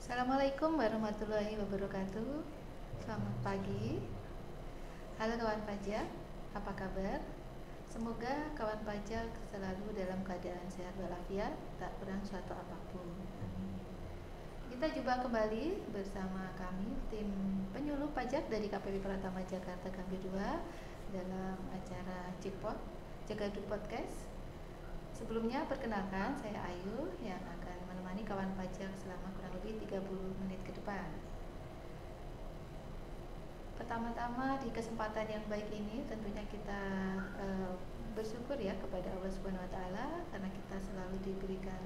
Assalamualaikum warahmatullahi wabarakatuh. Selamat pagi. Halo kawan pajak, apa kabar? Semoga kawan pajak selalu dalam keadaan sehat walafiat, tak kurang suatu apapun. Kita jumpa kembali bersama kami tim penyuluh pajak dari KPP Pratama Jakarta Gambir 2 dalam acara Cikpot Jagadu Podcast. Sebelumnya perkenalkan, saya Ayu yang akan menemani kawan pajak selama kurang lebih 30 menit ke depan. Pertama-tama di kesempatan yang baik ini tentunya kita bersyukur ya kepada Allah Subhanahu wa taala karena kita selalu diberikan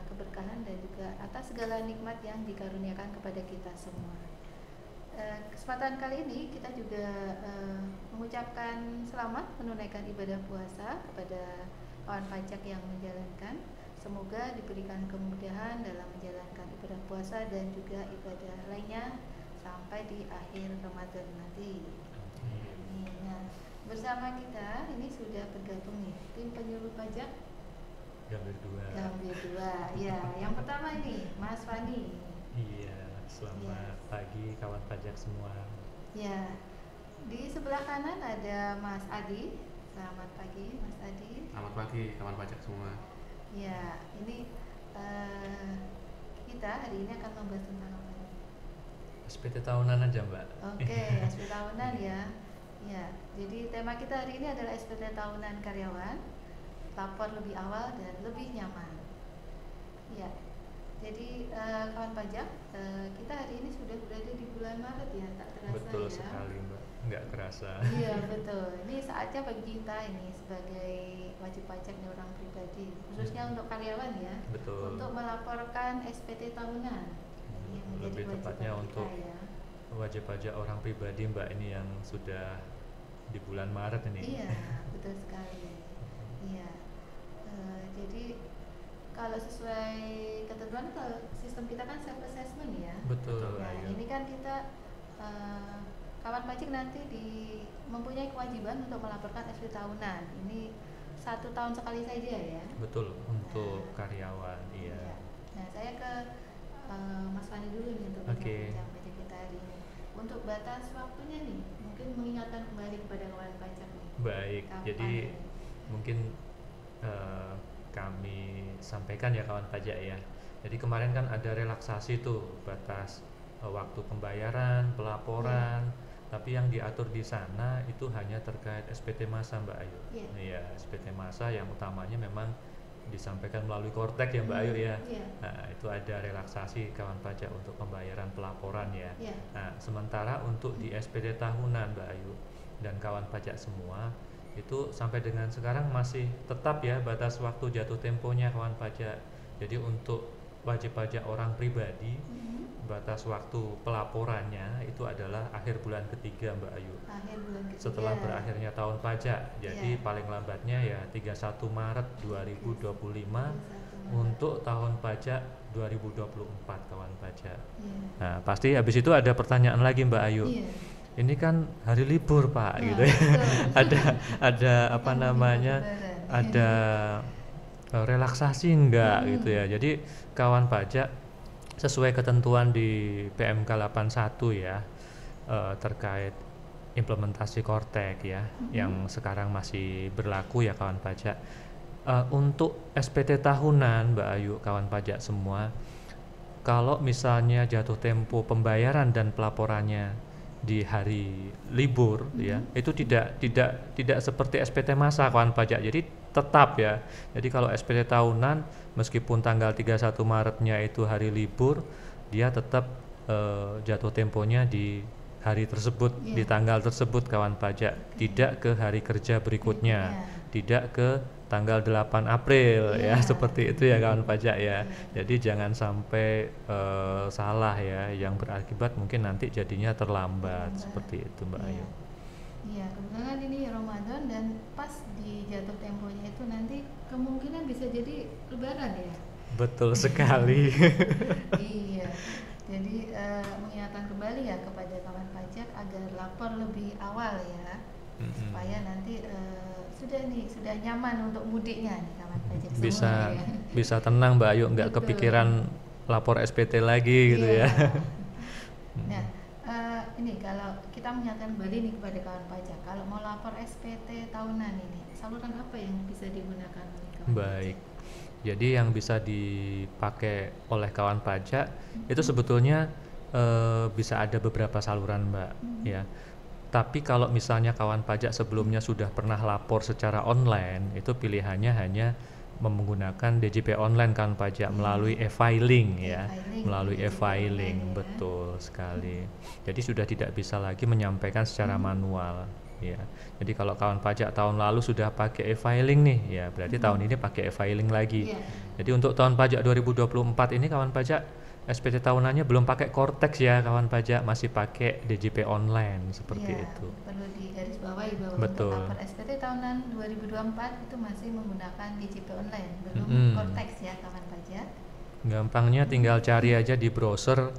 keberkahan dan juga atas segala nikmat yang dikaruniakan kepada kita semua. Kesempatan kali ini kita juga mengucapkan selamat menunaikan ibadah puasa kepada kawan pajak yang menjalankan. Semoga diberikan kemudahan dalam menjalankan ibadah puasa dan juga ibadah lainnya sampai di akhir Ramadan nanti. Nah, bersama kita ini sudah bergabung nih tim penyuluh pajak Gambir 2. Gambir 2. Ya, yang pertama ini Mas Fani. Iya, selamat pagi kawan pajak semua. Ya, di sebelah kanan ada Mas Adi. Selamat pagi Mas Adi. Selamat pagi kawan pajak semua. Ya, ini kita hari ini akan membahas tentang apa nih? SPT tahunan aja Mbak. Oke, SPT tahunan ya. Ya, jadi tema kita hari ini adalah SPT tahunan karyawan, lapor lebih awal dan lebih nyaman. Ya, jadi kawan pajak, kita hari ini sudah berada di bulan Maret ya, tak terasa. Betul ya. sekali Mbak, nggak kerasa. Iya betul. Ini saatnya bagi kita ini sebagai wajib pajak nih orang pribadi, khususnya untuk karyawan ya, Betul. untuk melaporkan SPT tahunan. Yang menjadi Lebih kewajiban tepatnya kita, untuk ya. wajib pajak orang pribadi Mbak ini yang sudah di bulan Maret ini. Iya betul sekali. Iya. Jadi kalau sesuai ketentuan, kalau sistem kita kan self assessment ya. Betul. Nah Ayu. ini kan kita kawan pajak nanti mempunyai kewajiban untuk melaporkan SPT tahunan. Ini 1 tahun sekali saja ya. Betul, untuk karyawan, iya. Iya. Nah saya ke Mas Fani dulu nih untuk Oke. bincang pajak kita hari ini. Untuk batas waktunya nih, mungkin mengingatkan kembali kepada kawan pajak nih. Baik, Kapan jadi nih? mungkin kami sampaikan ya kawan pajak ya. Jadi kemarin kan ada relaksasi tuh batas waktu pembayaran, pelaporan, tapi yang diatur di sana itu hanya terkait SPT masa Mbak Ayu. Iya. Iya, SPT masa yang utamanya memang disampaikan melalui Kortek ya Mbak Ayu ya. Iya. Nah, itu ada relaksasi kawan pajak untuk pembayaran pelaporan ya. Iya. Nah, sementara untuk di SPT tahunan Mbak Ayu dan kawan pajak semua itu sampai dengan sekarang masih tetap ya batas waktu jatuh temponya kawan pajak. Jadi untuk wajib pajak orang pribadi batas waktu pelaporannya itu adalah akhir bulan ketiga Mbak Ayu. Akhir bulan ketiga. Setelah berakhirnya tahun pajak. Jadi Iya. paling lambatnya ya 31 Maret 2025 31 untuk tahun pajak 2024 kawan pajak. Iya. Nah, pasti habis itu ada pertanyaan lagi Mbak Ayu. Iya. Ini kan hari libur Pak Nah, gitu ya. betul. ada apa Kan namanya? Lebaran. Ada relaksasi enggak gitu ya. Jadi kawan pajak sesuai ketentuan di PMK 81 ya terkait implementasi Kortek ya yang sekarang masih berlaku ya kawan pajak. Untuk SPT tahunan Mbak Ayu kawan pajak semua, kalau misalnya jatuh tempo pembayaran dan pelaporannya di hari libur ya, itu tidak seperti SPT masa kawan pajak. Jadi tetap ya. Jadi kalau SPT tahunan meskipun tanggal 31 Maretnya itu hari libur, dia tetap jatuh temponya di hari tersebut, di tanggal tersebut kawan pajak, tidak ke hari kerja berikutnya, tidak ke tanggal 8 April ya, seperti itu ya kawan pajak ya. Jadi jangan sampai salah ya, yang berakibat mungkin nanti jadinya terlambat seperti itu Mbak Ayu. Iya, kebetulan ini Ramadan dan pas di jatuh temponya itu nanti kemungkinan bisa jadi Lebaran ya. Betul sekali. Iya. Jadi mengingatkan kembali ya kepada kawan pajak agar lapor lebih awal ya, supaya nanti sudah nyaman untuk mudiknya nih kawan pajak semua Bisa ya. bisa tenang Mbak Ayu, nggak Betul. kepikiran lapor SPT lagi gitu ya. Iya. Nah, ini kalau kita menyatakan kembali nih kepada kawan pajak, kalau mau lapor SPT tahunan ini, saluran apa yang bisa digunakan oleh kawan Baik. pajak? Jadi yang bisa dipakai oleh kawan pajak itu sebetulnya bisa ada beberapa saluran, Mbak, ya. Tapi kalau misalnya kawan pajak sebelumnya sudah pernah lapor secara online, itu pilihannya hanya menggunakan DJP online kawan pajak melalui e-filing ya, E-filing, melalui DJP e-filing, online ya. betul sekali. Jadi sudah tidak bisa lagi menyampaikan secara manual ya. Jadi kalau kawan pajak tahun lalu sudah pakai e-filing nih, ya berarti tahun ini pakai e-filing lagi. Iya. Jadi untuk tahun pajak 2024 ini kawan pajak SPT tahunannya belum pakai Cortex ya kawan pajak, masih pakai DJP online seperti Iya, itu. perlu digarisbawahi bahwa Betul. untuk lapor SPT tahunan 2024 itu masih menggunakan DJP online, belum Cortex ya kawan pajak. Gampangnya tinggal cari aja di browser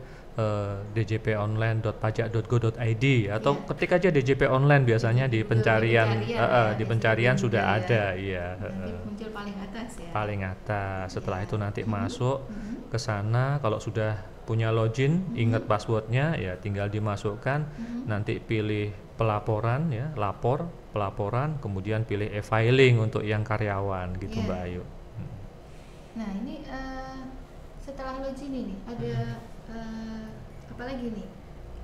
djponline.pajak.go.id atau Iya. ketik aja DJP online biasanya di pencarian, ya, di di pencarian situ sudah muncul ada ya. ya. Nanti muncul paling atas ya. Paling atas. Setelah Iya. itu nanti masuk ke sana, kalau sudah punya login, ingat passwordnya ya tinggal dimasukkan, nanti pilih pelaporan ya, lapor, pelaporan, kemudian pilih e-filing untuk yang karyawan gitu Iya. Mbak Ayu. Nah ini setelah login ini ada apa lagi nih?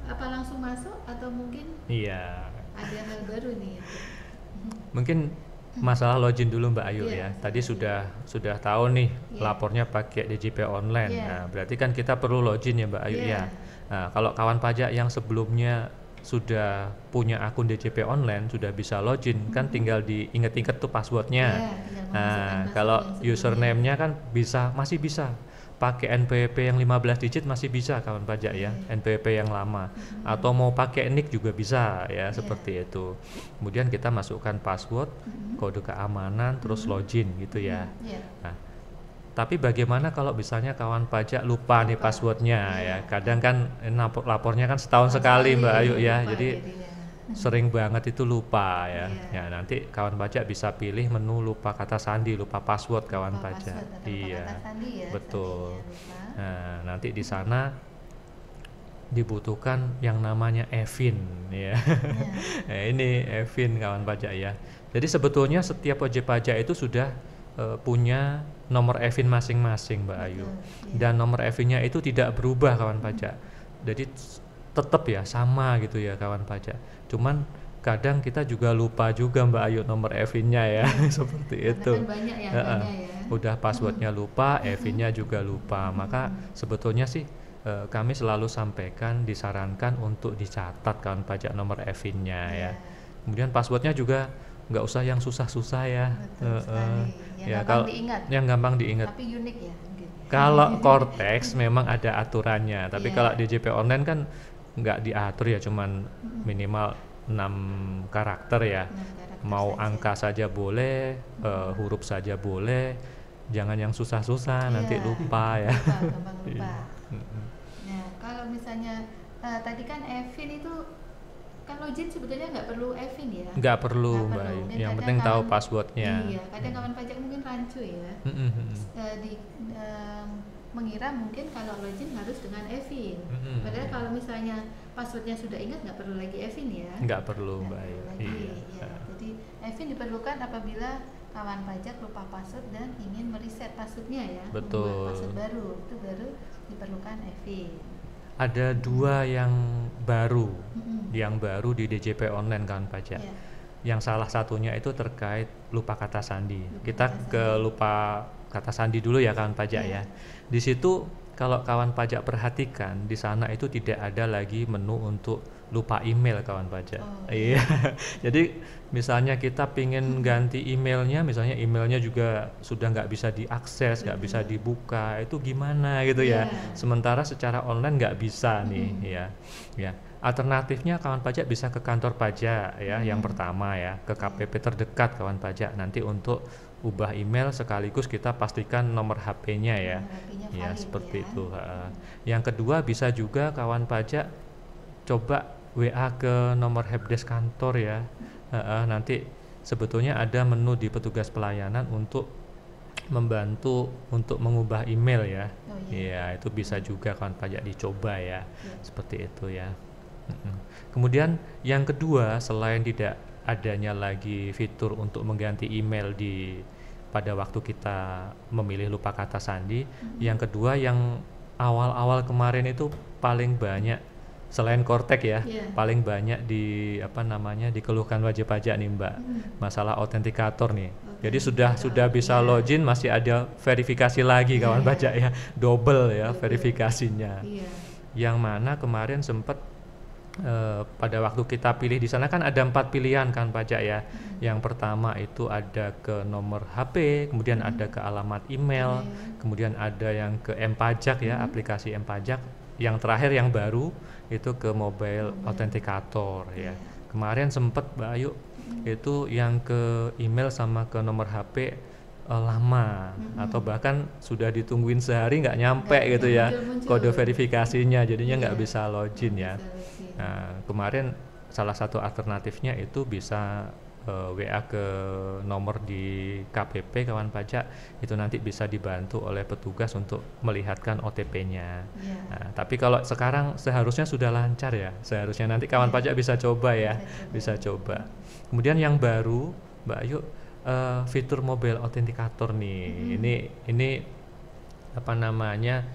Apa langsung masuk atau mungkin Iya. ada hal baru nih? Mungkin masalah login dulu Mbak Ayu Iya, ya. Tadi sudah tahu nih Iya. lapornya pakai DJP online. Iya. Nah, berarti kan kita perlu login ya Mbak Ayu Iya. ya. Nah, kalau kawan pajak yang sebelumnya sudah punya akun DJP online, sudah bisa login, kan tinggal diinget-inget tuh passwordnya. Iya, tinggal memasukkan Nah, password kalau yang sebelumnya. username-nya kan masih bisa pakai NPWP yang 15 digit masih bisa kawan pajak ya, NPWP yang lama, atau mau pakai nick juga bisa ya, seperti itu. Kemudian kita masukkan password, kode keamanan, terus login gitu ya. Iya. Nah, tapi bagaimana kalau misalnya kawan pajak lupa nih passwordnya ya, kadang kan lapornya kan setahun sekali Mbak Ayu ya, lupa jadi jadinya. sering banget itu lupa ya. Iya. Ya nanti kawan pajak bisa pilih menu lupa kata sandi, lupa password kawan Lupa pajak. password atau lupa Iya. kata sandi ya, Betul. sandinya lupa. Nah, nanti di sana dibutuhkan yang namanya EVIN ya. Nah, ini EVIN kawan pajak ya. Jadi sebetulnya setiap wajib pajak itu sudah punya nomor EVIN masing-masing Mbak Ayu. Betul, iya. Dan nomor EVIN-nya itu tidak berubah kawan pajak. Jadi tetap ya sama gitu ya kawan pajak. Cuman kadang kita juga lupa juga Mbak Ayu nomor EVIN-nya ya. Seperti Karena itu. kan banyak yang tanya ya. Udah passwordnya lupa, EVIN-nya juga lupa. Maka sebetulnya sih kami selalu sampaikan, disarankan untuk dicatat kawan pajak nomor EVIN-nya ya. Kemudian passwordnya juga nggak usah yang susah-susah ya. Betul sekali. Ya, Yang gampang kalau diingat. yang gampang diingat. Tapi unik ya mungkin. Kalau Cortex memang ada aturannya, tapi Iya. kalau DJP online kan nggak diatur ya, cuman minimal 6 karakter ya. 6 karakter Mau saja. angka saja boleh, huruf saja boleh, jangan yang susah-susah nanti Iya. lupa ya. Lupa, gampang lupa. Iya. Mm-mm. Nah, kalau misalnya tadi kan EVIN itu kan login sebetulnya nggak perlu EVIN ya. Nggak perlu Nggak Mbak perlu. Ayu, Mungkin yang kadang penting tahu kawan- passwordnya. Iya, kadang kawan pajak mungkin rancu ya. Mm-mm. Mengira mungkin kalau login harus dengan EVIN. Mm-mm. Padahal kalau misalnya passwordnya sudah ingat nggak perlu lagi EVIN ya. Nggak perlu Nggak Mbak Ayu. perlu lagi. Iya. Ya. Jadi EVIN diperlukan apabila kawan pajak lupa password dan ingin mereset passwordnya ya. Betul. Membuat password baru, itu baru diperlukan EVIN. Ada dua yang baru, Mm-mm. yang baru di DJP online kawan pajak. Ya. Yang salah satunya itu terkait lupa kata sandi. Lupa Kita kata ke lupa kata sandi dulu ya kawan pajak Iya. ya. Di situ kalau kawan pajak perhatikan, di sana itu tidak ada lagi menu untuk lupa email kawan pajak. Oh. Iya. Jadi misalnya kita pingin ganti emailnya, misalnya emailnya juga sudah nggak bisa diakses, nggak bisa dibuka, itu gimana gitu ya. Iya. Sementara secara online nggak bisa nih ya. Ya. Alternatifnya kawan pajak bisa ke kantor pajak ya, yang pertama ya, ke KPP terdekat kawan pajak. Nanti untuk ubah email sekaligus kita pastikan nomor HP-nya ya. Nomor HP-nya Ya, valid seperti ya. itu. Yang kedua bisa juga kawan pajak coba WA ke nomor helpdesk kantor ya. Nanti sebetulnya ada menu di petugas pelayanan untuk membantu untuk mengubah email ya. Oh iya. Iya, itu bisa juga kawan pajak dicoba ya, Ya. seperti itu ya. Kemudian yang kedua, selain tidak adanya lagi fitur untuk mengganti email pada waktu kita memilih lupa kata sandi, yang kedua yang awal-awal kemarin itu paling banyak selain Kortek ya, Iya. paling banyak dikeluhkan wajib pajak nih Mbak, masalah autentikator nih. Jadi sudah bisa Iya. login, masih ada verifikasi lagi kawan Iya. pajak ya, double ya Double. verifikasinya. Iya. Yang mana kemarin sempat pada waktu kita pilih di sana kan ada 4 pilihan kan pajak ya. Yang pertama itu ada ke nomor HP, kemudian ada ke alamat email, kemudian ada yang ke M-Pajak ya, aplikasi M-Pajak. Yang terakhir yang baru itu ke mobile authenticator ya. Kemarin sempat Mbak Ayu itu yang ke email sama ke nomor HP lama atau bahkan sudah ditungguin sehari nggak nyampe gitu ya kode verifikasinya, jadinya nggak bisa login ya. Nah, kemarin salah satu alternatifnya itu bisa WA ke nomor di KPP kawan pajak, itu nanti bisa dibantu oleh petugas untuk melihatkan OTP-nya. Nah, tapi kalau sekarang seharusnya sudah lancar ya, seharusnya nanti kawan pajak bisa coba ya, bisa coba. Kemudian yang baru Mbak Ayu, fitur mobile authenticator nih, ini apa namanya,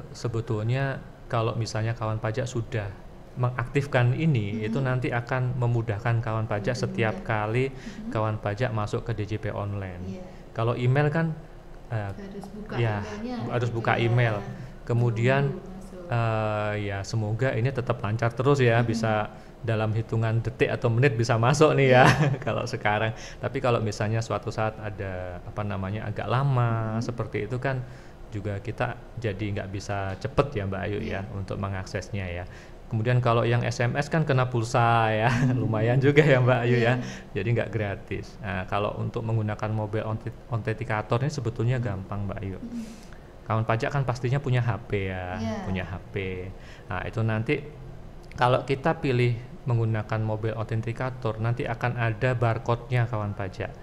sebetulnya kalau misalnya kawan pajak sudah mengaktifkan ini, itu nanti akan memudahkan kawan pajak setiap kali kawan pajak masuk ke DJP online. Kalau email kan harus buka email. Kemudian ya semoga ini tetap lancar terus ya, bisa dalam hitungan detik atau menit bisa masuk nih ya kalau sekarang. Tapi kalau misalnya suatu saat ada agak lama seperti itu kan juga kita jadi nggak bisa cepet ya Mbak Ayu ya untuk mengaksesnya ya. Kemudian kalau yang SMS kan kena pulsa ya, lumayan juga ya Mbak Ayu ya, jadi nggak gratis. Nah, kalau untuk menggunakan mobile authenticator ini sebetulnya gampang Mbak Ayu. Kawan pajak kan pastinya punya HP ya, punya HP. Nah, itu nanti kalau kita pilih menggunakan mobile authenticator, nanti akan ada barcode-nya kawan pajak.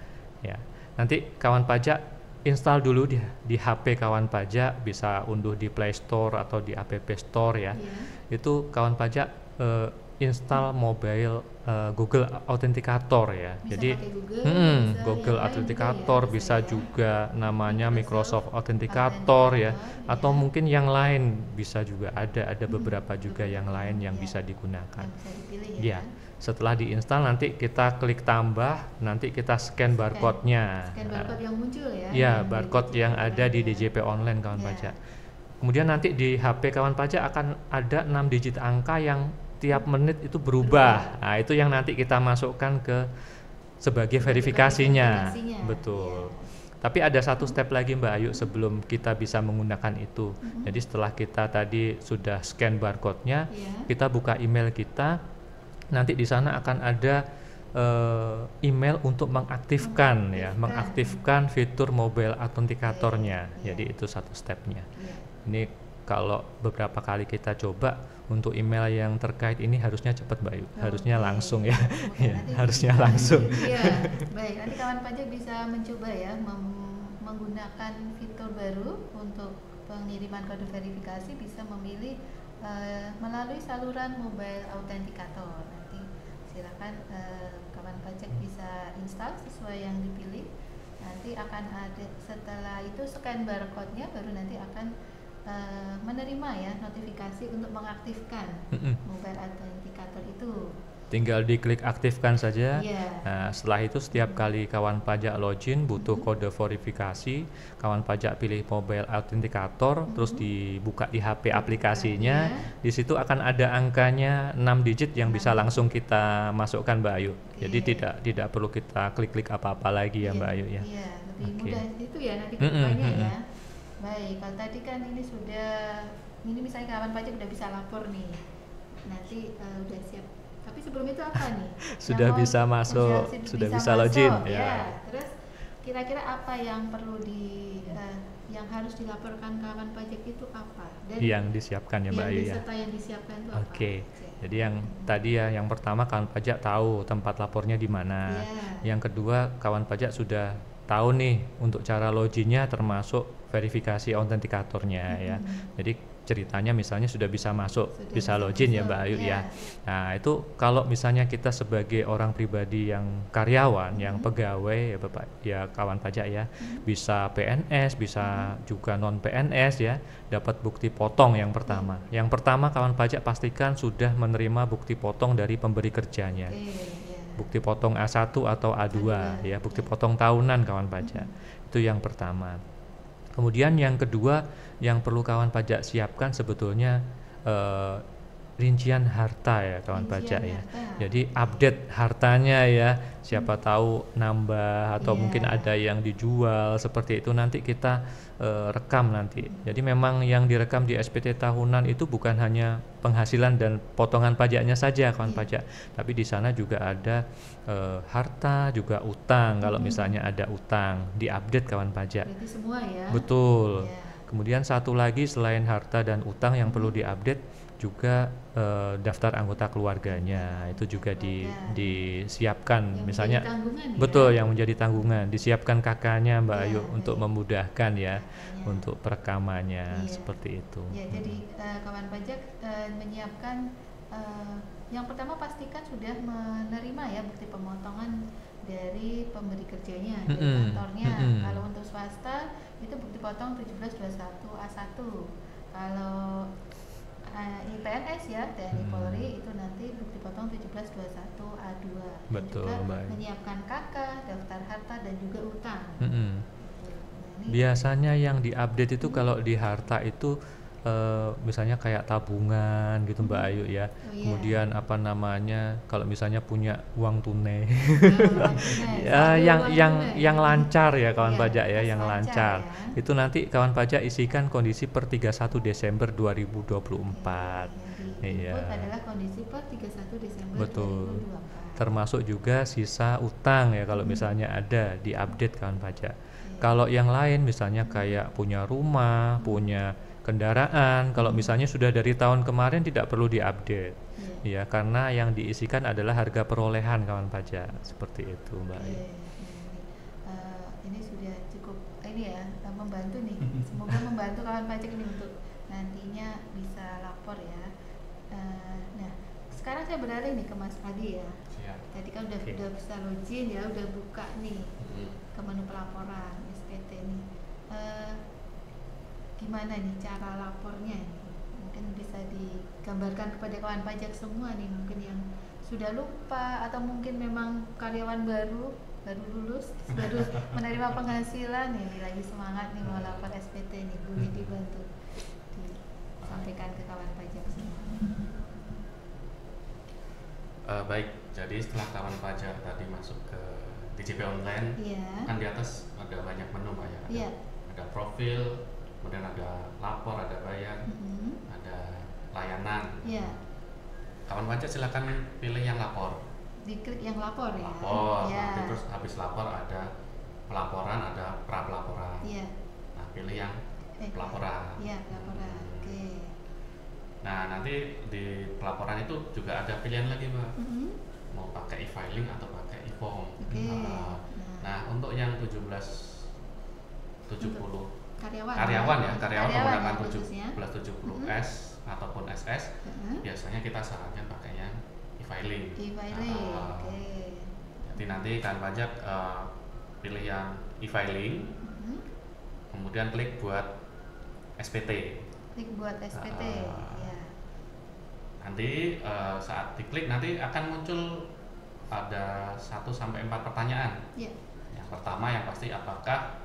Ya, nanti kawan pajak install dulu di HP kawan pajak, bisa unduh di Play Store atau di App Store ya. Itu kawan pajak install mobile Google Authenticator ya. Bisa jadi Google Authenticator bisa juga namanya Microsoft Authenticator ya, atau mungkin yang lain bisa juga ada beberapa juga yang lain yang bisa digunakan. Ya, setelah diinstal nanti kita klik tambah, nanti kita scan barcode-nya. Scan barcode yang muncul ya. Ya, barcode yang ada di DJP online kawan pajak. Kemudian nanti di HP kawan pajak akan ada 6 digit angka yang tiap menit itu berubah. Nah, itu yang nanti kita masukkan ke sebagai verifikasinya. Betul. Tapi ada satu step lagi Mbak Ayu sebelum kita bisa menggunakan itu. Jadi setelah kita tadi sudah scan barcode-nya, kita buka email kita, nanti di sana akan ada email untuk mengaktifkan mengaktifkan fitur mobile authenticatornya. Jadi itu satu stepnya. Ini kalau beberapa kali kita coba untuk email yang terkait ini harusnya cepat Mbak Ayu, harusnya langsung ya, harusnya langsung. Iya, baik. Nanti kawan pajak bisa mencoba ya menggunakan fitur baru untuk pengiriman kode verifikasi, bisa memilih melalui saluran mobile authenticator. Nanti silakan kawan pajak bisa install sesuai yang dipilih. Nanti akan ada, setelah itu scan barcode-nya baru nanti akan menerima ya notifikasi untuk mengaktifkan mobile authenticator itu. Tinggal diklik aktifkan saja. Nah, setelah itu setiap kali kawan pajak login butuh kode verifikasi, kawan pajak pilih mobile authenticator, terus dibuka di HP aplikasinya. Di situ akan ada angkanya 6 digit yang bisa langsung kita masukkan Mbak Ayu. Jadi tidak perlu kita klik-klik apa-apa lagi ya Mbak Ayu ya. Iya, lebih mudah itu ya nanti kedepannya ya. Baik, kalau tadi kan ini misalnya kawan pajak udah bisa lapor nih, nanti udah siap. Tapi sebelum itu apa nih? Sudah bisa masuk, sudah bisa login ya. Terus kira-kira apa yang perlu yang harus dilaporkan kawan pajak itu apa? Dan yang disiapkan ya Mbak Ayu ya. Yang disiapkan itu apa? Jadi yang tadi ya, yang pertama kawan pajak tahu tempat lapornya di mana. Yang kedua kawan pajak sudah tahu nih untuk cara loginnya termasuk verifikasi autentikatornya ya. Jadi ceritanya misalnya sudah bisa masuk, bisa login ya Mbak Ayu ya. Nah itu kalau misalnya kita sebagai orang pribadi yang karyawan, yang pegawai ya Bapak ya kawan pajak ya, bisa PNS, bisa juga non PNS ya, dapat bukti potong yang pertama. Yang pertama kawan pajak pastikan sudah menerima bukti potong dari pemberi kerjanya. Bukti potong A1 atau A2 ya, bukti potong tahunan kawan pajak. Itu yang pertama. Kemudian yang kedua yang perlu kawan pajak siapkan sebetulnya rincian harta ya kawan pajak ya. Jadi update hartanya ya, siapa tahu nambah atau mungkin ada yang dijual seperti itu, nanti kita rekam nanti. Jadi memang yang direkam di SPT tahunan itu bukan hanya penghasilan dan potongan pajaknya saja kawan pajak, tapi di sana juga ada harta, juga utang. Kalau misalnya ada utang diupdate kawan pajak. Berarti semua ya. Betul. Kemudian satu lagi selain harta dan utang yang perlu diupdate juga daftar anggota keluarganya itu juga disiapkan Yang misalnya menjadi betul yang menjadi tanggungan disiapkan kakaknya Mbak Ayu untuk memudahkan ya untuk perekamannya seperti itu. Ya, jadi kawan pajak menyiapkan yang pertama pastikan sudah menerima ya bukti pemotongan dari pemberi kerjanya dari kantornya. Kalau untuk swasta itu bukti potong 1721 A1. Kalau PNS ya TNI Polri itu nanti bukti potong 1721 A2. Betul, juga Mbak. menyiapkan KK, daftar harta dan juga utang. Biasanya yang diupdate itu kalau di harta itu misalnya kayak tabungan gitu Mbak Ayu ya. Kemudian apa namanya kalau misalnya punya uang tunai ya yang lancar ya kawan pajak ya, yang lancar ya. Itu nanti kawan pajak isikan kondisi per 31 Desember 2024. Iya. Itu adalah kondisi per 31 Desember betul. 2024. Termasuk juga sisa utang ya kalau misalnya ada diupdate kawan pajak. Kalau yang lain misalnya kayak punya rumah, punya kendaraan, kalau misalnya sudah dari tahun kemarin tidak perlu diupdate, ya karena yang diisikan adalah harga perolehan kawan pajak seperti itu Mbak. Ini sudah cukup ini ya membantu nih, semoga membantu kawan pajak ini untuk nantinya bisa lapor ya. Nah sekarang saya beralih nih ke Mas Adi ya. Tadi kan udah bisa login ya, udah buka nih ke menu pelaporan SPT nih. Gimana nih cara lapornya nih? Mungkin bisa digambarkan kepada kawan pajak semua nih, mungkin yang sudah lupa atau mungkin memang karyawan baru lulus baru menerima penghasilan ini lagi semangat nih mau lapor SPT nih, boleh dibantu disampaikan ke kawan pajak semua. Baik, jadi setelah kawan pajak tadi masuk ke DJP online, kan di atas ada banyak menu Pak ya. Ada profil, kemudian ada lapor, ada bayar, ada layanan. Kawan pajak silakan pilih yang lapor. Diklik yang lapor ya. Lapor, nanti terus habis lapor ada pelaporan, ada pra pelaporan. Nah pilih yang pelaporan. Pelaporan. Oke. Nah nanti di pelaporan itu juga ada pilihan lagi Mbak. Mau pakai e-filing atau pakai e-form. Nah untuk yang 1770 karyawan menggunakan 1770S ataupun SS, biasanya kita sarankan pakai yang e-filing. Jadi nanti kan pajak pilih yang e-filing, kemudian klik buat SPT. Nanti saat diklik nanti akan muncul ada 1-4 pertanyaan. Yang pertama yang pasti apakah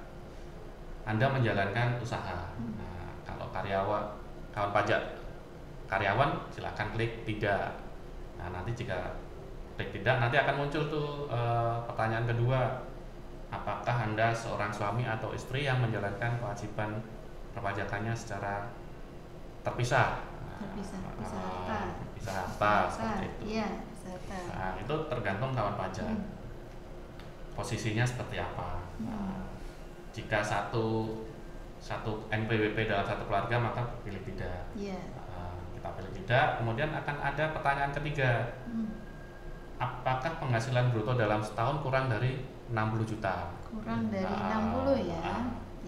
Anda menjalankan usaha. Nah, kalau kawan pajak karyawan silakan klik tidak. Nah, nanti jika klik tidak nanti akan muncul tuh pertanyaan kedua. Apakah Anda seorang suami atau istri yang menjalankan kewajiban perpajakannya secara terpisah? Terpisah harta seperti itu. Nah, itu tergantung kawan pajak. Posisinya seperti apa. Jika satu NPWP dalam satu keluarga maka pilih tidak. Kita pilih tidak. Kemudian akan ada pertanyaan ketiga. Apakah penghasilan bruto dalam setahun kurang dari 60 juta. Kurang dari 60 ya.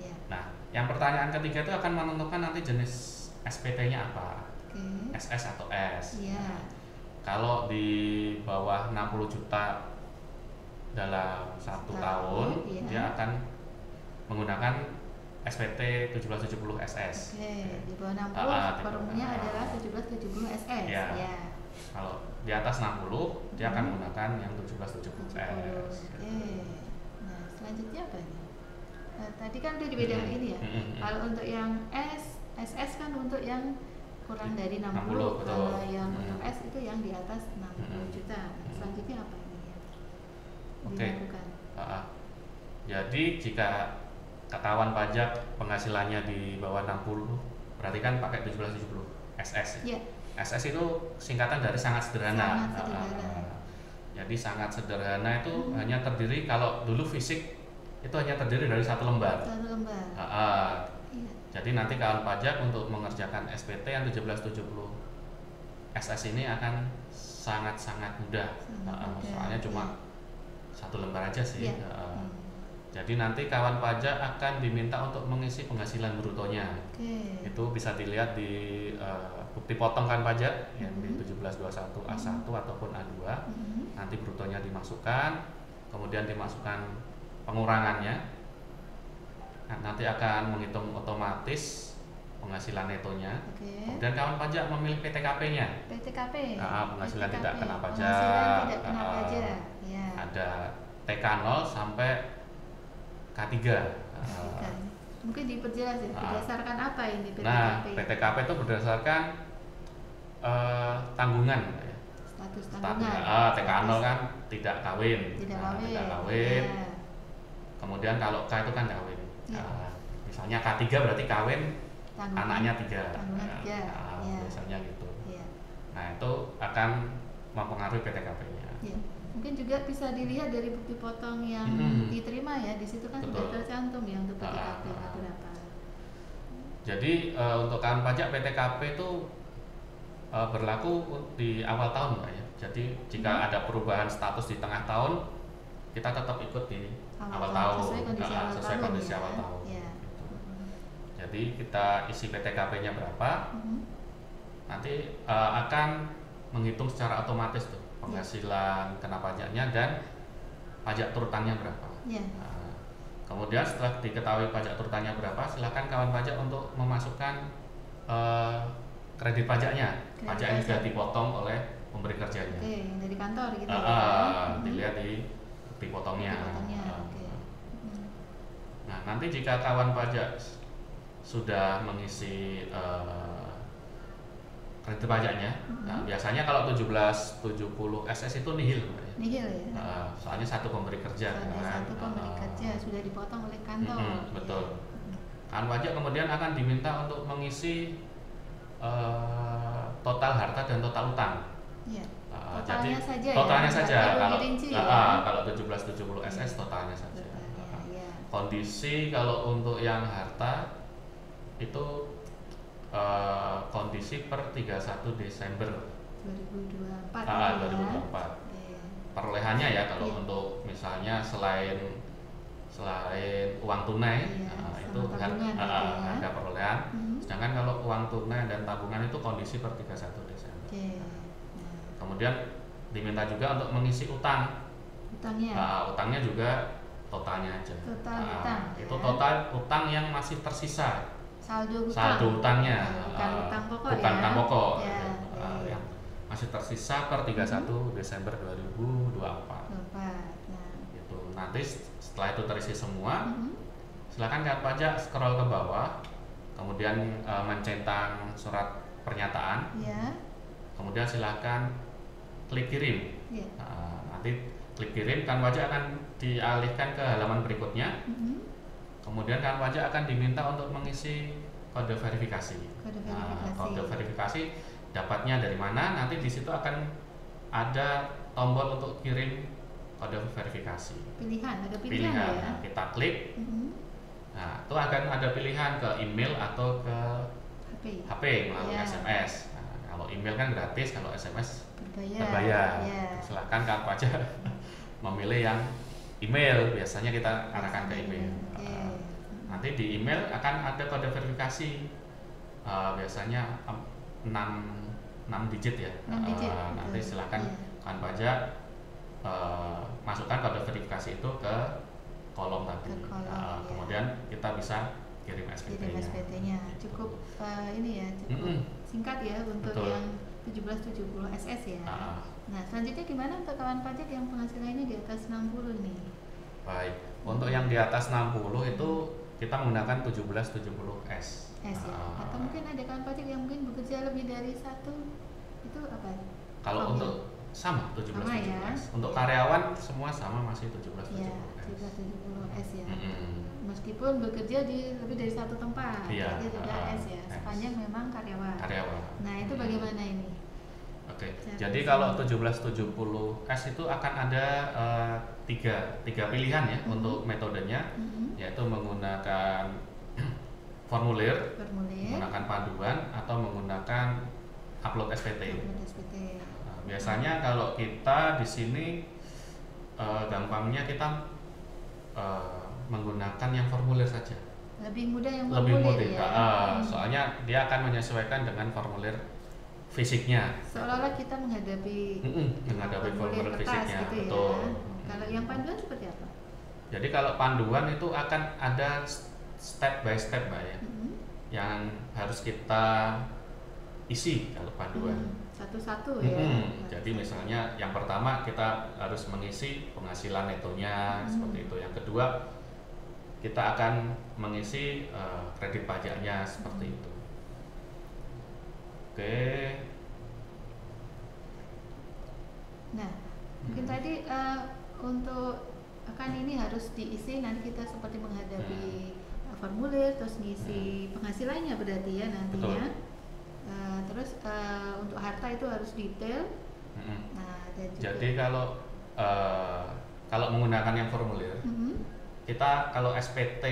Ya. Nah, yang pertanyaan ketiga itu akan menentukan nanti jenis SPT-nya apa. SS atau S. Iya. Kalau di bawah 60 juta dalam 1 tahun, iya. dia akan menggunakan SPT 1770 SS. Oke, di bawah 60 forumnya adalah 1770 SS. Ya. Ya. Kalau di atas 60 dia akan menggunakan yang 1770 S. Oke. Nah, selanjutnya apa nih? Tadi kan udah dibedakan ini ya. Kalau untuk yang SS kan untuk yang kurang dari 60. Kalau yang untuk S itu yang di atas 60 juta. Selanjutnya apa ini ya? Dilakukan. Jadi jika kawan pajak penghasilannya di bawah 60, berarti kan pakai 1770 SS. Ya. SS itu singkatan dari sangat sederhana. Sangat sederhana. Jadi sangat sederhana itu hanya terdiri, kalau dulu fisik itu hanya terdiri dari 1 lembar. 1 lembar. Iya. Jadi nanti kawan pajak untuk mengerjakan SPT yang 1770 SS ini akan sangat-sangat mudah. Soalnya cuma 1 lembar aja sih. Ya. Jadi nanti kawan pajak akan diminta untuk mengisi penghasilan brutonya. Itu bisa dilihat di bukti potong kawan pajak yang di 1721 A1 ataupun A2. Nanti brutonya dimasukkan, kemudian dimasukkan pengurangannya. Nanti akan menghitung otomatis penghasilan netonya. Kemudian kawan pajak memilih PTKP-nya. PTKP. Penghasilan tidak kena pajak. Penghasilan tidak kena pajak. Ya. Ada TK0 sampai K3. Mungkin diperjelas ya, berdasarkan apa ini PTKP? Nah, PTKP itu berdasarkan tanggungan. Status tanggungan. TK0 kan tidak kawin. Tidak kawin. Ya. Kemudian kalau K itu kan kawin. Ya. Misalnya K3 berarti kawin, anaknya 3. Biasanya gitu. Ya. Nah, itu akan mempengaruhi PTKP-nya. Ya. Mungkin juga bisa dilihat dari bukti potong yang diterima ya, di situ kan sudah tercantum ya untuk PTKP berapa. Jadi untuk kawan pajak PTKP itu berlaku di awal tahun, Mbak ya. Jadi jika ada perubahan status di tengah tahun, kita tetap ikut di awal tahun, sesuai kondisi awal tahun. Ya. Gitu. Jadi kita isi PTKP-nya berapa, nanti akan menghitung secara otomatis tuh penghasilan kena pajaknya dan pajak turutannya berapa. Nah, kemudian setelah diketahui pajak turutannya berapa, silakan kawan pajak untuk memasukkan kredit pajaknya. Pajak yang sudah dipotong oleh pemberi kerjanya. Yang dari kantor gitu. Dilihat di bukti potongnya. Nah, nanti jika kawan pajak sudah mengisi kredit pajaknya, nah biasanya kalau 1770 SS itu nihil, Mbak ya. Nihil ya. Soalnya satu pemberi kerja. Satu pemberi kerja sudah dipotong oleh kantor. Betul. Kawan pajak kemudian akan diminta untuk mengisi total harta dan total utang. Ya. Jadi saja totalnya ya? saja. Kalau 1770 SS totalnya saja. Ya. Kondisi kalau untuk yang harta itu kondisi per 31 Desember 2024. 2024. Perolehannya ya kalau untuk misalnya selain uang tunai itu harga perolehan. Sedangkan kalau uang tunai dan tabungan itu kondisi per 31 Desember. Kemudian diminta juga untuk mengisi utang. Utangnya juga totalnya aja. Total utang. Itu total utang yang masih tersisa. Saldo utangnya. Bukan utang pokok bukan utang pokok. Yang masih tersisa per 31 Desember 2024. Gitu. Nanti setelah itu terisi semua, silakan kawan pajak scroll ke bawah, kemudian mencentang surat pernyataan, kemudian silakan klik kirim. Nanti klik kirim, kawan pajak akan dialihkan ke halaman berikutnya. Kemudian kawan pajak akan diminta untuk mengisi kode verifikasi. Kode verifikasi dapatnya dari mana? Nanti di situ akan ada tombol untuk kirim kode verifikasi. Ada pilihan ya. Nah, kita klik. Nah, itu akan ada pilihan ke email atau ke HP melalui SMS. Nah, kalau email kan gratis, kalau SMS berbayar. Silakan kawan pajak memilih yang email, biasanya kita arahkan ke email. Okay. Nanti di email akan ada kode verifikasi, biasanya 6 digit ya. 6 digit, nanti silakan yeah. kawan pajak masukkan kode verifikasi itu ke kolom tadi. Kemudian kita bisa kirim SPT-nya. Cukup ini ya, cukup singkat ya untuk Betul. yang 1770 SS ya. Nah, selanjutnya gimana untuk kawan pajak yang penghasilannya di atas 60 nih? Baik, untuk yang di atas 60 itu kita menggunakan 1770S. Ya. Atau mungkin ada kawan pajak yang mungkin bekerja lebih dari satu, itu apa? Kalau untuk sama 1770S. Ya? Untuk karyawan semua sama masih 1770S. Ya, 1770S ya. Meskipun bekerja di lebih dari satu tempat, iya, itu juga S ya, sepanjang memang karyawan. Nah, itu bagaimana ini? Oke, jadi kalau 1770S itu akan ada tiga pilihan ya untuk metodenya, yaitu menggunakan formulir, menggunakan panduan, atau menggunakan upload SPT. Nah, biasanya kalau kita di sini gampangnya kita menggunakan yang formulir saja. Lebih mudah yang formulir. Lebih mudah ya. Soalnya dia akan menyesuaikan dengan formulir fisiknya. Seolah-olah kita menghadapi formulir fisiknya, gitu betul. Ya. Kalau yang panduan seperti apa? Jadi kalau panduan itu akan ada step by step, Mbak ya, yang harus kita isi kalau panduan. Satu-satu ya. Jadi misalnya yang pertama kita harus mengisi penghasilan netonya seperti itu. Yang kedua kita akan mengisi kredit pajaknya seperti itu. Oke. Nah, mungkin tadi untuk kan ini harus diisi, nanti kita seperti menghadapi formulir, terus ngisi penghasilannya berarti ya nantinya. Terus untuk harta itu harus detail. Nah, dan juga jadi kalau menggunakan yang formulir, kita kalau SPT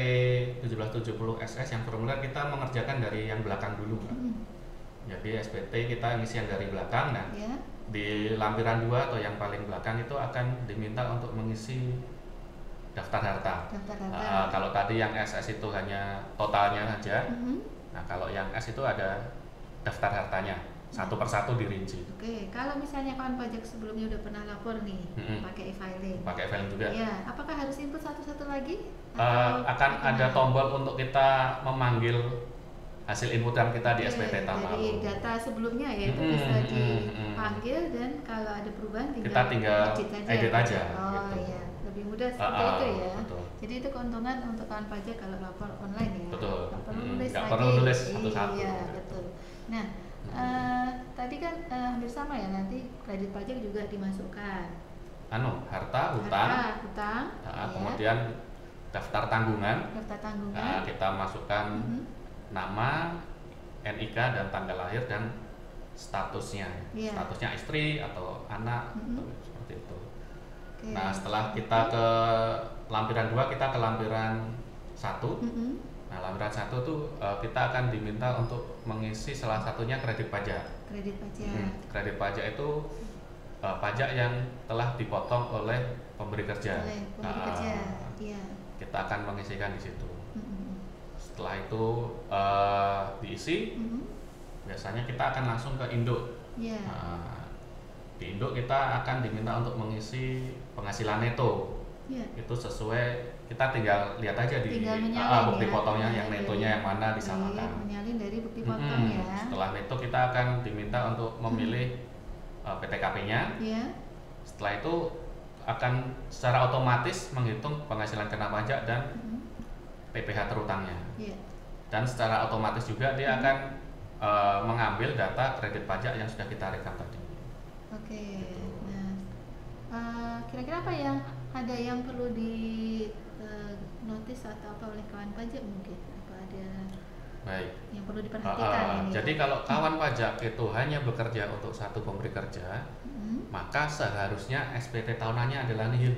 1770 SS yang formulir kita mengerjakan dari yang belakang dulu, Mbak. Jadi SPT kita ngisi yang dari belakang. Nah, di lampiran 2 atau yang paling belakang itu akan diminta untuk mengisi daftar harta. Kalau tadi yang SS itu hanya totalnya saja. Nah, kalau yang S itu ada daftar hartanya, satu persatu dirinci. Oke, kalau misalnya kawan pajak sebelumnya udah pernah lapor nih, pakai e-filing. Pakai e-filing juga. Ya, apakah harus input satu-satu lagi? Akan ada tombol untuk kita memanggil hasil inputan kita di SPT tahun lalu. Dari data sebelumnya ya itu bisa dipanggil, dan kalau ada perubahan kita tinggal edit aja. Oh gitu. iya, lebih mudah seperti itu ya. Betul. Jadi itu keuntungan untuk kawan pajak kalau lapor online ya. Betul. Nggak perlu nulis nggak lagi. perlu nulis satu-satu. Iya, betul. Nah, tadi kan hampir sama ya, nanti kredit pajak juga dimasukkan. Harta, hutang. Kemudian daftar tanggungan. Kita masukkan nama, NIK dan tanggal lahir dan statusnya. Statusnya istri atau anak seperti itu. Okay. Nah, setelah kita ke lampiran 2, kita ke lampiran 1. Nah, lampiran 1 tuh kita akan diminta untuk mengisi salah satunya kredit pajak. Kredit pajak itu pajak yang telah dipotong oleh pemberi kerja. Kita akan mengisikan di situ. Setelah itu diisi, biasanya kita akan langsung ke induk. Di induk kita akan diminta untuk mengisi penghasilan neto. Itu sesuai, kita tinggal lihat aja di bukti potongnya yang netonya yang mana disamakan. Menyalin dari bukti potong ya. Setelah neto kita akan diminta untuk memilih PTKP-nya. Setelah itu akan secara otomatis menghitung penghasilan kena pajak dan PPh terutangnya. Dan secara otomatis juga dia akan mengambil data kredit pajak yang sudah kita rekam tadi. Oke. Nah, kira-kira apa yang ada yang perlu di notis atau apa oleh kawan pajak mungkin? Apa ada yang perlu diperhatikan? Jadi kalau kawan pajak itu hanya bekerja untuk satu pemberi kerja, maka seharusnya SPT tahunannya adalah nihil.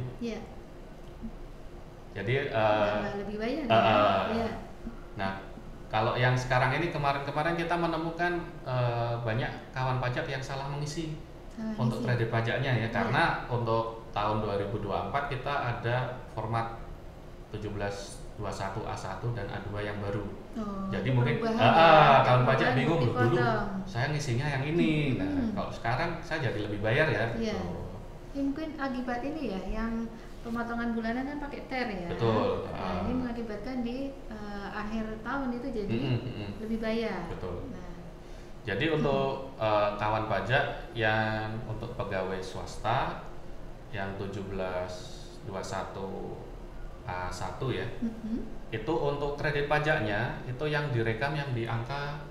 Jadi lebih banyak. Nah, kalau yang sekarang ini, kemarin kita menemukan banyak kawan pajak yang salah mengisi untuk kredit pajaknya ya, karena untuk tahun 2024 kita ada format 1721 A1 dan A2 yang baru. Jadi mungkin kawan pajak bingung dulu saya ngisinya yang ini. Nah, kalau sekarang saya jadi lebih bayar ya. Iya. Mungkin akibat ini ya, yang pemotongan bulanan kan pakai TER ya. Betul. Nah, ini mengakibatkan di akhir tahun itu jadi lebih bayar. Betul. Nah, jadi untuk kawan pajak yang untuk pegawai swasta yang 1721 A1 ya, itu untuk kredit pajaknya itu yang direkam yang di angka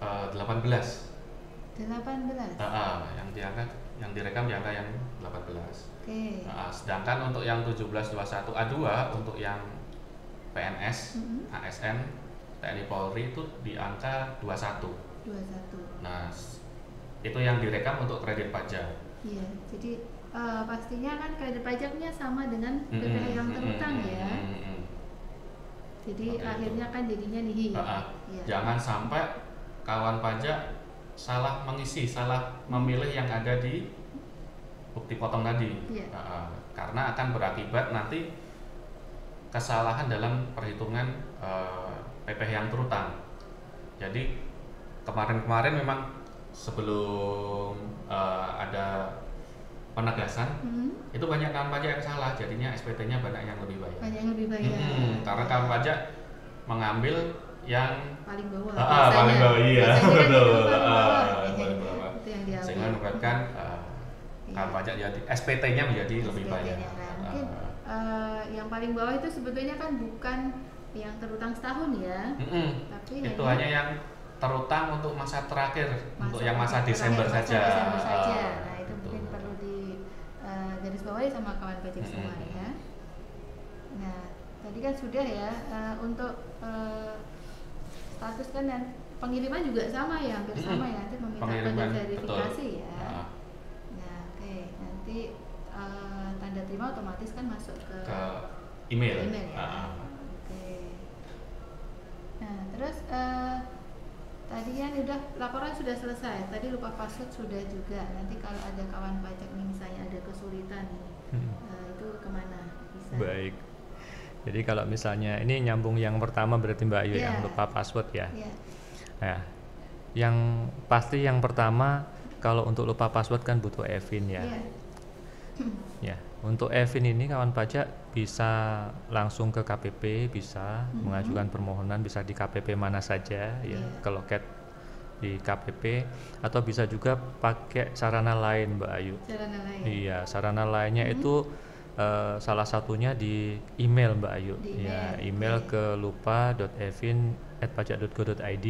18. 18. Yang direkam di angka yang 18. Okay. Sedangkan untuk yang 1721 A2 untuk yang PNS, ASN, TNI Polri itu di angka 21. Nah, itu yang direkam untuk kredit pajak. Iya, jadi pastinya kan kredit pajaknya sama dengan PPh yang terutang ya. Jadi akhirnya kan jadinya nihil. Ya. Jangan sampai kawan pajak salah mengisi, salah memilih yang ada di bukti potong tadi. Ya. Karena akan berakibat nanti kesalahan dalam perhitungan PPh yang terutang. Jadi kemarin-kemarin memang sebelum ada penegasan itu banyak kawan pajak yang salah, jadinya SPT-nya banyak yang lebih bayar. Karena kawan pajak mengambil yang paling bawah. Paling bawah, iya betul. Sehingga menyebabkan kawan pajak jadi SPT-nya menjadi lebih bayar. Mungkin yang paling bawah itu sebetulnya kan bukan yang terutang setahun ya, tapi itu hanya yang terutang untuk masa terakhir, untuk yang masa Desember saja. Nah, itu mungkin perlu di garis bawahi sama kawan pajak semua ya. Nah, tadi kan sudah ya untuk status kan dan pengiriman juga sama ya, hampir sama ya, nanti meminta kode verifikasi ya. Nah, oke, nanti tanda terima otomatis kan masuk ke email ya. Oke. Nah, terus tadi kan udah laporan sudah selesai. Tadi lupa password sudah juga. Nanti kalau ada kawan pajak nih misalnya ada kesulitan nih, itu kemana bisa? Baik. Jadi kalau misalnya ini nyambung yang pertama berarti Mbak Ayu yang lupa password ya. Nah, yang pasti yang pertama kalau untuk lupa password kan butuh EVIN ya. Ya, untuk EVIN ini kawan pajak bisa langsung ke KPP, bisa mengajukan permohonan, bisa di KPP mana saja ya, ke loket di KPP, atau bisa juga pakai sarana lain Mbak Ayu. Sarana lain. Iya, sarana lainnya itu salah satunya di email Mbak Ayu. Ya, email ke lupa.evin@pajak.go.id.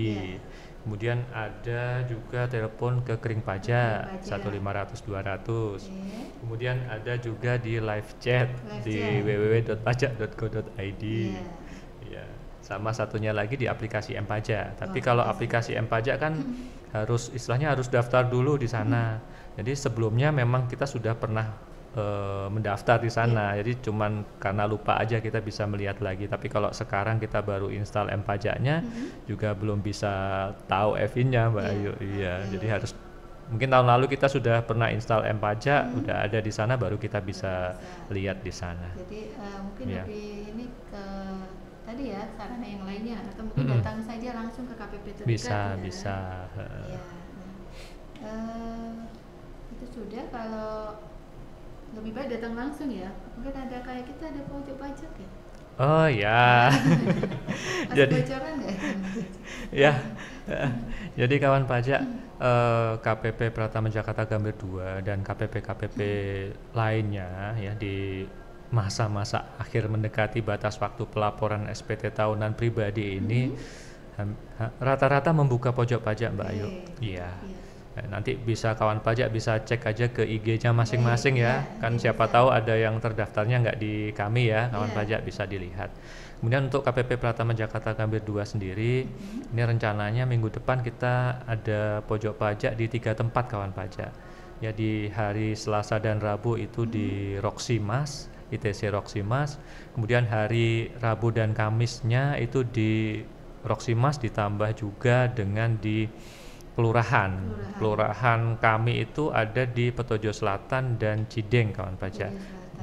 Kemudian ada juga telepon ke Kering Pajak 1.500-200. Kemudian ada juga di live chat di www.pajak.go.id. Ya, sama satunya lagi di aplikasi M-Pajak. Tapi kalau aplikasi M-Pajak kan harus istilahnya harus daftar dulu di sana. Jadi sebelumnya memang kita sudah pernah mendaftar di sana, jadi cuman karena lupa aja kita bisa melihat lagi. Tapi kalau sekarang kita baru install M-Pajaknya, juga belum bisa tahu EVIN-nya Mbak Ayu. Iya, jadi harus mungkin tahun lalu kita sudah pernah install M-Pajak, udah ada di sana, baru kita bisa lihat di sana. Jadi mungkin lebih ini ke tadi ya sarana yang lainnya, atau mungkin datang saja langsung ke KPP terdekat. Bisa. Ya. Itu sudah. Kalau lebih baik datang langsung ya. Mungkin ada kayak kita ada pojok pajak ya. Oh ya. Jadi bocoran nggak? Ya. Jadi kawan pajak KPP Pratama Jakarta Gambir 2 dan KPP lainnya ya di masa-masa akhir mendekati batas waktu pelaporan SPT tahunan pribadi ini rata-rata membuka pojok pajak Mbak Ayu. Iya. Nanti bisa kawan pajak bisa cek aja ke IG-nya masing-masing ya. Kan siapa tahu ada yang terdaftarnya nggak di kami ya, kawan pajak bisa dilihat. Kemudian untuk KPP Pratama Jakarta Gambir 2 sendiri, ini rencananya minggu depan kita ada pojok pajak di 3 tempat kawan pajak. Ya di hari Selasa dan Rabu itu di Roksimas, ITC Roksimas. Kemudian hari Rabu dan Kamisnya itu di Roksimas ditambah juga dengan di kelurahan. Kelurahan kami itu ada di Petojo Selatan dan Cideng, kawan pajak.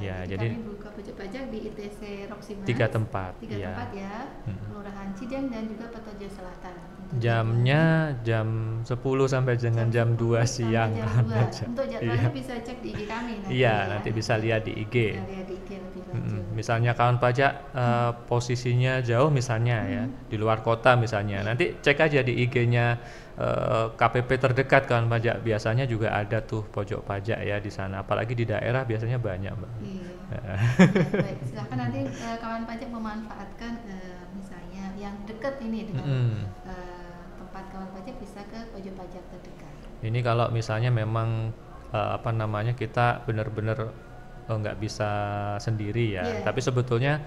Ya, jadi kami buka pojok pajak di ITC Roksimas. 3 tempat. Tiga tempat ya. Kelurahan Cideng dan juga Petojo Selatan. Jamnya jam 10 sampai dengan jam 2 siang. Jam 2. Untuk jadwalnya bisa cek di IG kami nanti. Iya, nanti bisa lihat di IG. Bisa lihat di IG lebih lanjut. Misalnya kawan pajak posisinya jauh misalnya ya, di luar kota misalnya. Nanti cek aja di IG-nya KPP terdekat kawan pajak. Biasanya juga ada tuh pojok pajak ya di sana. Apalagi di daerah biasanya banyak, Mbak. Iya. Baik, silakan nanti kawan pajak memanfaatkan misalnya yang dekat ini dengan tempat kawan pajak bisa ke pojok pajak terdekat. Ini kalau misalnya memang kita benar-benar nggak bisa sendiri ya. Tapi sebetulnya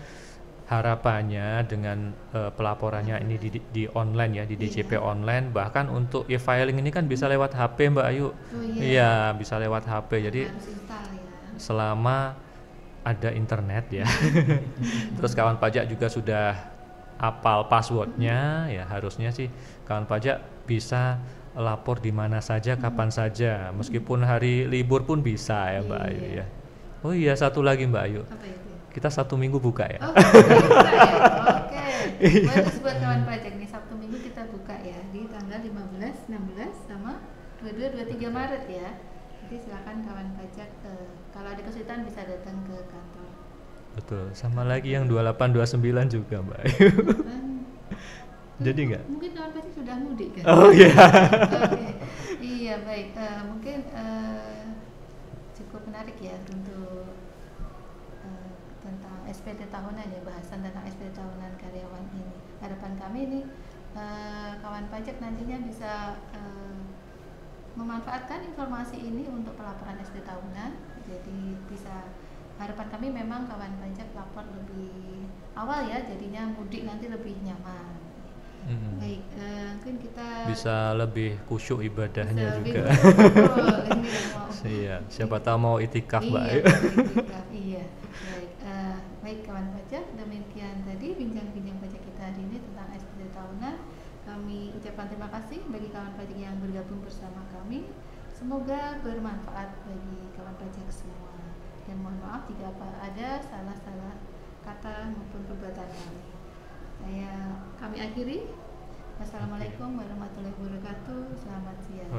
harapannya dengan pelaporannya ini di online ya, di DJP online, bahkan untuk e-filing ini kan bisa lewat HP, Mbak Ayu. Iya, bisa lewat HP. Jadi selama ada internet ya. Terus kawan pajak juga sudah hafal passwordnya ya, harusnya sih kawan pajak bisa lapor di mana saja, kapan saja, meskipun hari libur pun bisa ya, Mbak Ayu ya. Oh iya, satu lagi Mbak Ayu. Apa itu? Kita Sabtu Minggu buka ya. Oh, buka ya. Oke. Bagus buat kawan pajak nih, Sabtu Minggu kita buka ya di tanggal 15, 16 sama 22, 23 Maret ya. Jadi silakan kawan pajak kalau ada kesulitan bisa datang ke kantor. Betul. Sama lagi yang 28, 29 juga, Mbak Ayu. Jadi enggak? Mungkin kawan pajak sudah mudik kan? Oh iya. Oke. Iya, baik. Mungkin cukup menarik ya untuk tentang SPT tahunan ya, bahasan tentang SPT tahunan karyawan ini. Harapan kami ini kawan pajak nantinya bisa memanfaatkan informasi ini untuk pelaporan SPT tahunan. Jadi harapan kami memang kawan pajak lapor lebih awal ya, jadinya mudik nanti lebih nyaman. Baik, mungkin kita bisa lebih khusyuk ibadahnya juga. Iya, siapa tahu mau itikaf, Mbak. Iya, baik. Baik kawan pajak, demikian tadi bincang-bincang pajak kita hari ini tentang SPT tahunan. Kami ucapkan terima kasih bagi kawan pajak yang bergabung bersama kami. Semoga bermanfaat bagi kawan pajak semua. Dan mohon maaf jika ada salah-salah kata maupun perbuatan kami. Kami akhiri. Wassalamualaikum warahmatullahi wabarakatuh. Selamat siang.